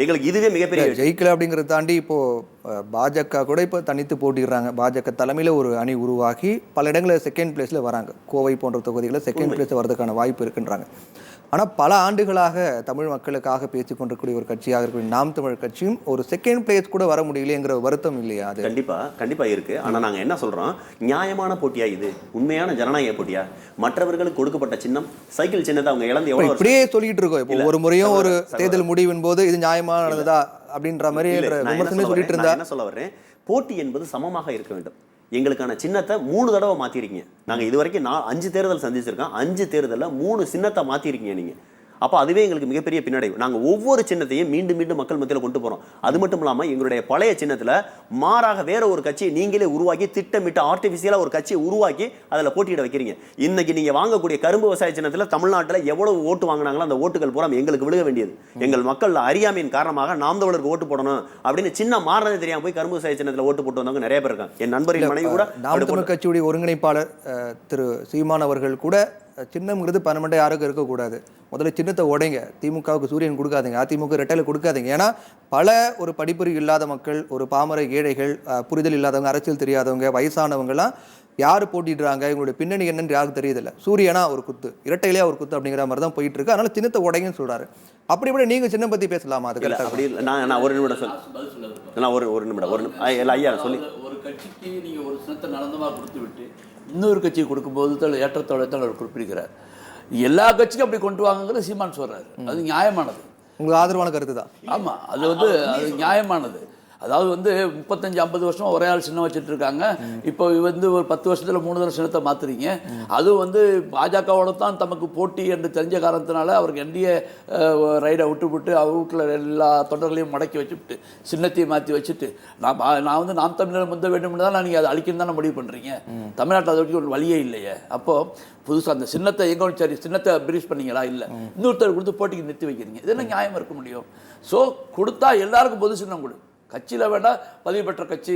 எங்களுக்கு இதுவே மிகப்பெரிய ஜெயிக்கல அப்படிங்கிறத தாண்டி இப்போ பாஜக கூட இப்போ தனித்து போட்டிடுறாங்க. பாஜக தலைமையில் ஒரு அணி உருவாகி பல இடங்களில் செகண்ட் பிளேஸில் வராங்க. கோவை போன்ற தொகுதிகளில் செகண்ட் பிளேஸ் வரதுக்கான வாய்ப்பு இருக்குன்றாங்க. ஆனால் பல ஆண்டுகளாக தமிழ் மக்களுக்காக பேசிக் கொண்டிருக்கக்கூடிய ஒரு கட்சியாக இருக்கக்கூடிய நாம் தமிழ் கட்சியும் ஒரு செகண்ட் பிளேஸ் கூட வர முடியலைங்கிற வருத்தம் இல்லையா? அது கண்டிப்பா இருக்கு. ஆனால் நாங்கள் என்ன சொல்றோம், நியாயமான போட்டியா இது? உண்மையான ஜனநாயக போட்டியா? மற்றவர்களுக்கு கொடுக்கப்பட்ட சின்னம் சைக்கிள் சின்னத்தை அவங்க இழந்து எவ்வளவு இப்படியே சொல்லிட்டு இருக்கோம். இப்போ ஒரு முறையும் ஒரு தேர்தல் முடிவின் போது இது நியாயமானதா அப்படின்ற மாதிரி விமர்சனம் சொல்லிட்டு இருந்தா என்ன சொல்ல வர்றேன், போட்டி என்பது சமமாக இருக்க வேண்டும். எங்களுக்கான சின்னத்தை 3 தடவை மாத்திருக்கீங்க. நாங்க இது வரைக்கும் 5 தேர்தல் சந்திச்சிருக்கோம். 5 தேர்தலில் 3 சின்னத்தை மாத்திருக்கீங்க நீங்க. அப்போ அதுவே எங்களுக்கு மிகப்பெரிய பின்னடைவு. நாங்கள் ஒவ்வொரு சின்னத்தையும் மீண்டும் மீண்டும் மக்கள் மத்தியில் கொண்டு போகிறோம். அது மட்டும் இல்லாமல் எங்களுடைய பழைய சின்னத்தில் மாறாக வேற ஒரு கட்சியை நீங்களே உருவாக்கி திட்டமிட்டு ஆர்டிஃபிஷியலாக ஒரு கட்சியை உருவாக்கி அதில் போட்டியிட வைக்கிறீங்க. இன்னைக்கு நீங்கள் வாங்கக்கூடிய கரும்பு விவசாய சின்னத்தில் தமிழ்நாட்டில் எவ்வளவு ஓட்டு வாங்கினாங்களோ அந்த ஓட்டுகள் பூரா எங்களுக்கு விழுக வேண்டியது. எங்கள் மக்கள் அறியாமையின் காரணமாக நாம் தமிழருக்கு ஓட்டு போடணும் அப்படின்னு சின்ன மாறினதே தெரியாமல் போய் கரும்பு விவசாய சின்னத்தில் ஓட்டு போட்டு வந்தவங்க நிறைய பேர் இருக்காங்க. என் நண்பரின் மனைவி கூட நாம் தமிழ் கட்சியுடைய ஒருங்கிணைப்பாளர் திரு சீமான் அவர்கள் கூட சின்னம்ங்கிறது பர்மனெண்ட்டாக யாருக்கும் இருக்கக்கூடாது, முதல்ல சின்னத்தை உடைங்க, திமுகவுக்கு சூரியன் கொடுக்காதீங்க, அதிமுக ரெட்டையில கொடுக்காதீங்க. ஏன்னா பல ஒரு படிப்பறிவு இல்லாத மக்கள், ஒரு பாமர ஏழைகள், புரிதல் இல்லாதவங்க, அரசியல் தெரியாதவங்க, வயசானவங்கலாம் யார் போட்டிடுறாங்க, இவங்களுடைய பின்னணி என்னன்னு யாருக்கு தெரியுதில்ல. சூரியனா ஒரு குத்து, இரட்டையிலேயே ஒரு குத்து அப்படிங்கிற மாதிரி தான் போயிட்டு இருக்கு. அதனால சின்னத்தை உடைங்கன்னு சொல்றாரு. அப்படி இப்படி நீங்க சின்னம் பத்தி பேசலாமா? அது அப்படி நான் ஒரு நிமிடம் சொல்லி ஒரு நிமிடம் ஐயா சொல்லி, ஒரு கட்சிக்கு நீங்க ஒரு சின்னத்தை நடந்தமா கொடுத்து விட்டு இன்னொரு கட்சியை கொடுக்கும்போது ஏற்றத்தோட அவர் குறிப்பிடுகிறார். எல்லா கட்சிக்கும் அப்படி கொண்டு வாங்குங்கிறது சீமான் சொல்றாரு. அது நியாயமானது, உங்களுக்கு ஆதரவான கருத்து தான். ஆமா, அது அது நியாயமானது. அதாவது 35-50 வருஷம் ஒரே ஆள் சின்னம் வச்சுட்டு இருக்காங்க. இப்போ ஒரு 10 வருஷத்துல 3 தடவை சின்னத்தை மாத்துறீங்க. அது பாஜகவோட தான் தமக்கு போட்டி என்று தெரிஞ்ச காரணத்தினால அவருக்கு என்டிஏ ரைடை விட்டு அவர் வீட்டில் எல்லா தொண்டர்களையும் முடக்கி வச்சுட்டு சின்னத்தையும் மாற்றி வச்சுட்டு நான் நாம் தமிழர் முந்த வேண்டும் தான் நீங்கள் அதை அழிக்கணும் தானே முடிவு பண்ணுறீங்க. தமிழ்நாட்டில் அதை வரைக்கும் ஒரு வழியே இல்லையே. அப்போது புதுசாக அந்த சின்னத்தை எங்கே சரி சின்னத்தை பிரீஸ் பண்ணீங்களா? இல்லை, இன்னொருத்தர் கொடுத்து போட்டிக்கு நிறுத்தி வைக்கிறீங்க. இதெல்லாம் நியாயம் இருக்க முடியும்? ஸோ கொடுத்தா எல்லாருக்கும் பொது சின்னம் கொடு. கட்சியில் வேண்டாம், பதிவு பெற்ற கட்சி,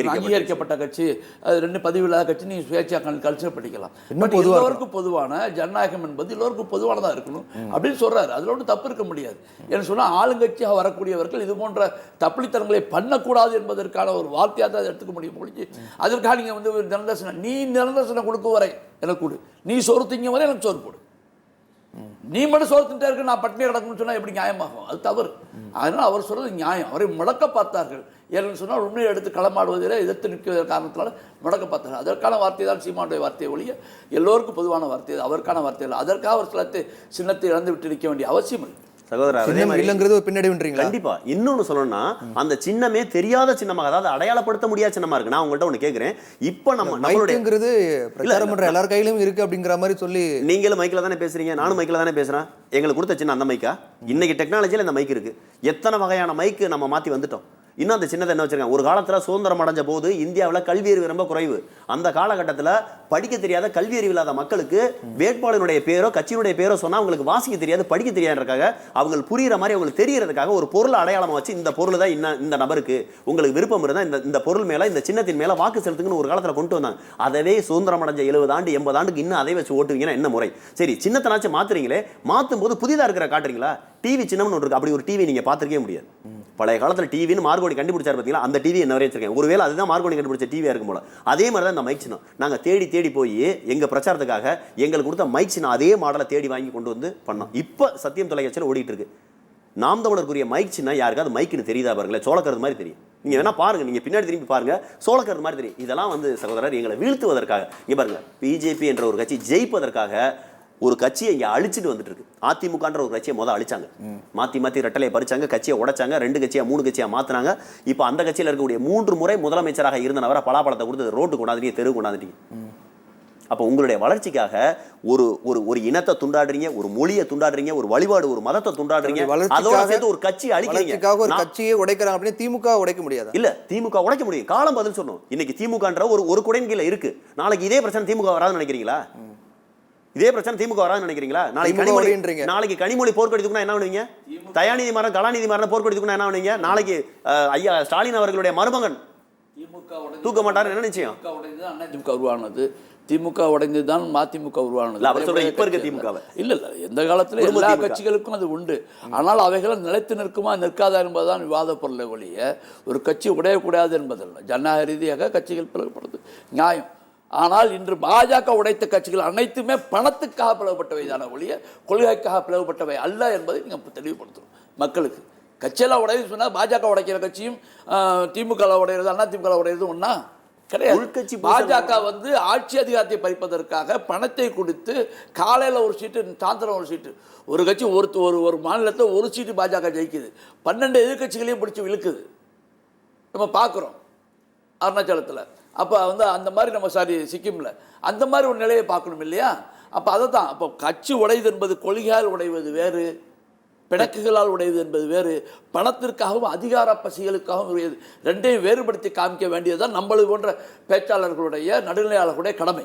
அங்கீகரிக்கப்பட்ட கட்சி, அது 2 பதிவு இல்லாத கட்சி நீ சுயேட்சையாக கல்ச்சர் பண்ணிக்கலாம். பட் எல்லோருக்கும் பொதுவான ஜனநாயகம் என்பது எல்லோருக்கும் பொதுவானதாக இருக்கணும் அப்படின்னு சொல்றாரு. அதில் ஒன்றும் தப்பு இருக்க முடியாது. ஏன்னு சொன்னால் ஆளுங்கட்சியாக வரக்கூடியவர்கள் இது போன்ற தப்பித்தனங்களை பண்ணக்கூடாது என்பதற்கான ஒரு வார்த்தையாக தான் அதை எடுத்துக்க முடியும் முடிஞ்சு. அதற்காக நீங்கள் நிரந்தரசனம், நீ நிரந்தரசனம் கொடுக்கும் வரை எனக்கு கொடு, நீ சோறு திங்க வரை எனக்கு சோறு போடு. நீ மட்டும் சோர்த்துட்டே இருக்கு, நான் பட்டினி கிடக்குன்னு சொன்னால் எப்படி நியாயமாகும்? அது தவறு. அதனால் அவர் சொல்றது நியாயம். அவரை முடக்க பார்த்தார்கள். ஏன்னு சொன்னால் உண்மையை எடுத்து களமாடுவதில் எதிர்த்து நிற்கிற காரணத்தினால முடக்க பார்த்தார்கள். அதற்கான வார்த்தை தான் சீமானுடைய வார்த்தையை ஒழிய எல்லோருக்கும் பொதுவான வார்த்தை, அவருக்கான வார்த்தை இல்லை. அதற்காக அவர் சின்னத்தை இழந்து விட்டு நிற்க வேண்டிய அவசியம் இல்லை. சகோதரர் பின்னாடி கண்டிப்பா இன்னொன்னு சொல்லணும்னா அந்த சின்னமே தெரியாத சின்னமாக, அதாவது அடையாளப்படுத்த முடியாத சின்னமா இருக்கு. நான் உங்கள்கிட்ட ஒண்ணு கேட்கிறேன். இப்ப நம்மளுடைய பிரச்சாரம் பண்ற எல்லார் கையிலும் இருக்கு அப்படிங்கிற மாதிரி சொல்லி, நீங்களும் மைக்ல தானே பேசுறீங்க, நானும் மைக்ல தானே பேசுறேன். எங்களுக்கு கொடுத்த சின்ன அந்த மைக்கா? இன்னைக்கு டெக்னாலஜியில இந்த மைக் இருக்கு. எத்தனை வகையான மைக்கு நம்ம மாத்தி வந்துட்டோம். இன்னும் அந்த சின்னத்தை என்ன வச்சிருக்காங்க, ஒரு காலத்தில் சுதந்திரம் அடைஞ்ச போது இந்தியாவில் கல்வி அறிவு ரொம்ப குறைவு. அந்த காலகட்டத்தில் படிக்க தெரியாத கல்வி அறிவு இல்லாத மக்களுக்கு வேட்பாளருடைய பேரோ கட்சியினுடைய பேரோ சொன்னால் அவங்களுக்கு வாசிக்க தெரியாது, படிக்க தெரியாதுக்காக அவங்களுக்கு புரியுற மாதிரி அவங்களுக்கு தெரியறதுக்காக ஒரு பொருள் அடையாளமாக வச்சு இந்த பொருள் தான் இந்த நபருக்கு உங்களுக்கு விருப்பம் இருந்தால் இந்த பொருள் மேலே இந்த சின்னத்தின் மேலே வாக்கு செலுத்துங்கன்னு ஒரு காலத்தில் கொண்டு வந்தாங்க. அதவே சுதந்திரம் அடைஞ்ச 70 ஆண்டு 80 ஆண்டுக்கு இன்னும் அதை வச்சு ஓட்டுவீங்கன்னா என்ன முறை? சரி, சின்னத்தனாச்சும் மாத்துறீங்களே, மாற்றும் போது புதிதாக இருக்கிற காட்டுறீங்களா? டிவி சின்னம்னு ஒன்று இருக்கு. அப்படி ஒரு டிவி நீங்கள் பார்த்துருக்கவே முடியாது. பழைய காலத்தில் டிவின்னு மார்கோனி கண்டுபிடிச்சார் பார்த்தீங்களா, அந்த டிவி என்ன வரையும் வச்சிருக்கேன். ஒருவேளை அதுதான் மார்கோனி கண்டுபிடிச்ச டிவியாக இருக்கும் போல. அதே மாதிரி தான் இந்த மைக் சின்னம். நாங்கள் தேடி போய் எங்கள் பிரச்சாரத்துக்காக எங்களுக்கு கொடுத்த மைக் சின்னம் அதே மாடலை தேடி வாங்கி கொண்டு வந்து பண்ணோம். இப்போ சத்தியம் தொலைக்காட்சியில் ஓடிட்டு இருக்கு. நாம் தமிழருக்குரிய மைக் சின்னம் யாருக்கு அது மைக்குன்னு தெரியுதா பாருங்களேன், சோளக்கருது மாதிரி தெரியும். நீங்கள் வேணா பாருங்க, நீங்கள் பின்னாடி திரும்பி பாருங்க, சோளக்கருது மாதிரி தெரியும். இதெல்லாம் சகோதரர் எங்களை வீழ்த்துவதற்காக, இங்கே பாருங்க, பிஜேபி என்ற ஒரு கட்சி ஜெயிப்பதற்காக ஒரு கட்சியை இங்கே அழிச்சிட்டு வந்துட்டு இருக்கு. அதிமுகன்ற ஒரு கட்சியை அழிச்சாங்க, மாற்றி ரெட்டலையை பறிச்சாங்க, கட்சியை உடைச்சாங்க, 2 கட்சியா 3 கட்சியா மாத்தினாங்க. இப்போ அந்த கட்சியில் இருக்கக்கூடிய 3 முறை முதலமைச்சராக இருந்த நபரை பலாப்பழத்தை கொடுத்து ரோட்டு கொண்டாந்துட்டீங்க, தெரு கொண்டாந்துட்டீங்க. அப்போ உங்களுடைய வளர்ச்சிக்காக ஒரு இனத்தை துண்டாடுறீங்க, ஒரு மொழியை துண்டாடுறீங்க, ஒரு வழிபாடு, ஒரு மதத்தை துண்டாடுறீங்க, அதோட சேர்த்து ஒரு கட்சி அழிக்கிறீங்க. ஒரு கட்சியை உடைக்கிறாங்க அப்படின்னு திமுக உடைக்க முடியாது. இல்ல, திமுக உடைக்க முடியும். காலம் பதில் சொன்னோம். இன்னைக்கு திமுகன்ற ஒரு குடையின் கீழ இருக்கு. நாளைக்கு இதே பிரச்சனை திமுக வராதுன்னு நினைக்கிறீங்களா? இதே பிரச்சனை திமுக வராதுன்னு நினைக்கிறீங்களா? நாளைக்கு கனிமொழி போர்க்கடித்துக்குனா என்ன பண்ணுவீங்க? தயாநிதி மாறன் கலாநிதி மாறன் போர்க்கடித்துக்குனா என்ன பண்ணுவீங்க? நாளைக்கு ஐயா ஸ்டாலின் அவர்களுடைய மருமகன் தூக்க மாட்டாரு, என்ன நிச்சயம்? திமுக உருவானது திமுக உடைந்து தான் மதிமுக உருவானது. இல்ல, அவர் சொல்ற இப்ப இருக்க திமுகவை. இல்ல எந்த காலத்துல குடும்ப எல்லா திமுக. கட்சிகளுக்கும் அது உண்டு. ஆனால் அவைகள் நிலைத்து நிற்குமா நிற்காதா என்பதுதான் விவாத பொருளை ஒழிய ஒரு கட்சி உடையக்கூடாது என்பதல்ல. ஜனநாயக ரீதியாக கட்சிகள் பிளவுபடுது, நியாயம். ஆனால் இன்று பாஜக உடைத்த கட்சிகள் அனைத்துமே பணத்துக்காக பிளவுபட்டவை தானே ஒழிய கொள்கைக்காக பிளவுபட்டவை அல்ல என்பதை நீங்கள் தெளிவுபடுத்தணும் மக்களுக்கு. கட்சியெல்லாம் உடையுது சொன்னால் பாஜக உடைக்கிற கட்சியும் திமுக உடையிறது அண்ணா திமுக உடையிறது ஒன்றா கிடையாது. உள்கட்சி பாஜக வந்து ஆட்சி அதிகாரத்தை பறிப்பதற்காக பணத்தை கொடுத்து காலையில் ஒரு சீட்டு சாயந்தரம் ஒரு சீட்டு, ஒரு கட்சி ஒரு மாநிலத்தில் ஒரு சீட்டு பாஜக ஜெயிக்குது, 12 எதிர்கட்சிகளையும் பிடிச்சி இழுக்குது. நம்ம பார்க்குறோம் அருணாச்சலத்தில். அப்போ வந்து அந்த மாதிரி நம்ம சிக்கிமில் அந்த மாதிரி ஒரு நிலையை பார்க்கணும் இல்லையா? அப்போ அதை தான். அப்போ கட்சி உடையுது என்பது கொள்கையால் உடைவது வேறு, பிணக்குகளால் உடையது என்பது வேறு, பணத்திற்காகவும் அதிகார பசிகளுக்காகவும் உடையது. ரெண்டையும் வேறுபடுத்தி காமிக்க வேண்டியதுதான் நம்மளுக்கு போன்ற பேச்சாளர்களுடைய நடுநிலையாளர்களுடைய கடமை.